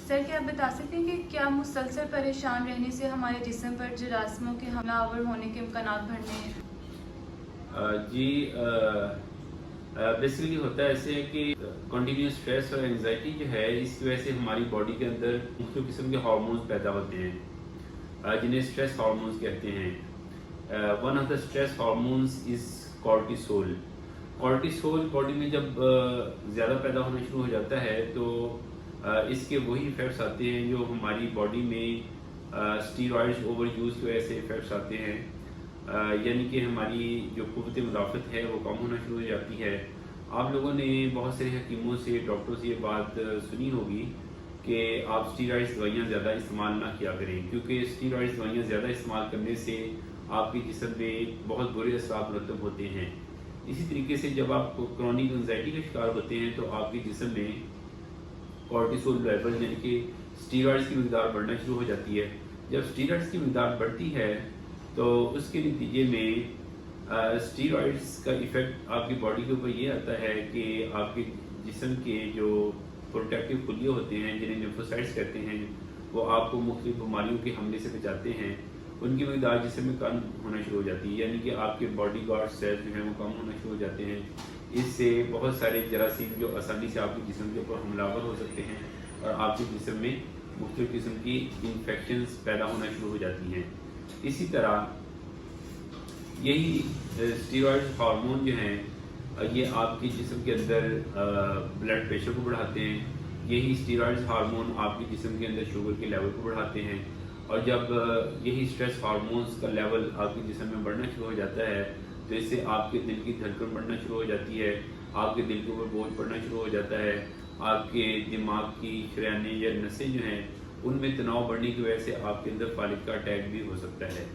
سر کیا آپ بتا سکتے ہیں کہ کیا مسلسل پریشان رہنے سے ہمارے جسم پر جراثیموں کے حملہ آور ہونے کے امکانات بڑھنے ہیں؟ جی بیسیکلی ہوتا ہے ایسے کہ کنٹینیوس اسٹریس اور انزائٹی جو ہے اس کی وجہ سے ہماری باڈی کے اندر مختلف قسم کے ہارمونز پیدا ہوتے ہیں جنہیں اسٹریس ہارمونز کہتے ہیں. One of the stress hormones is cortisol. Cortisol body میں جب زیادہ پیدا ہونا شروع ہو جاتا ہے تو اس کے وہی ایفیکٹس آتے ہیں جو ہماری باڈی میں اسٹیرائڈز اوور یوز کی وجہ سے ایفیکٹس آتے ہیں. یعنی کہ ہماری جو قوت مدافعت ہے وہ کم ہونا شروع ہو جاتی ہے. آپ لوگوں نے بہت سے حکیموں سے ڈاکٹروں سے یہ بات سنی ہوگی کہ آپ اسٹیرائڈز دوائیاں زیادہ استعمال نہ کیا کریں، کیونکہ اسٹیرائڈز دوائیاں زیادہ استعمال کرنے سے آپ کے جسم میں بہت برے اثرات مرتب ہوتے ہیں. اسی طریقے سے جب آپ کرونک انزائٹی کا شکار ہوتے ہیں تو آپ کے جسم میں کورٹیسول لیول یعنی کہ اسٹیرائڈز کی مقدار بڑھنا شروع ہو جاتی ہے. جب اسٹیرائڈز کی مقدار بڑھتی ہے تو اس کے نتیجے میں اسٹیرائڈز کا ایفیکٹ آپ کی باڈی کے اوپر یہ آتا ہے کہ آپ کے جسم کے جو پروٹیکٹیو خلیے ہوتے ہیں جنہیں لیمفوسائٹس کہتے ہیں، وہ آپ کو مختلف بیماریوں کے حملے سے بچاتے ہیں، ان کی مقدار جسم میں کم ہونا شروع ہو جاتی ہے. یعنی کہ آپ کے باڈی گارڈ سیلز جو ہیں وہ کم ہونا شروع ہو جاتے ہیں. اس سے بہت سارے جراثیم جو آسانی سے آپ کے جسم کے اوپر حملہ آور ہو سکتے ہیں اور آپ کے جسم میں مختلف قسم کی انفیکشنز پیدا ہونا شروع ہو جاتی ہیں. اسی طرح یہی اسٹیرائڈ ہارمون جو ہیں یہ آپ کے جسم کے اندر بلڈ پریشر کو بڑھاتے ہیں. یہی اسٹیرائڈ ہارمون آپ کے جسم کے اندر شوگر کے لیول کو بڑھاتے ہیں. اور جب یہی اسٹریس ہارمونز کا لیول آپ کے جسم میں بڑھنا شروع ہو جاتا ہے تو اس سے آپ کے دل کی دھڑکن بڑھنا شروع ہو جاتی ہے، آپ کے دل کے اوپر بوجھ پڑنا شروع ہو جاتا ہے، آپ کے دماغ کی شریانیں یا نسیں جو ہیں ان میں تناؤ بڑھنے کی وجہ سے آپ کے اندر فالج کا اٹیک بھی ہو سکتا ہے.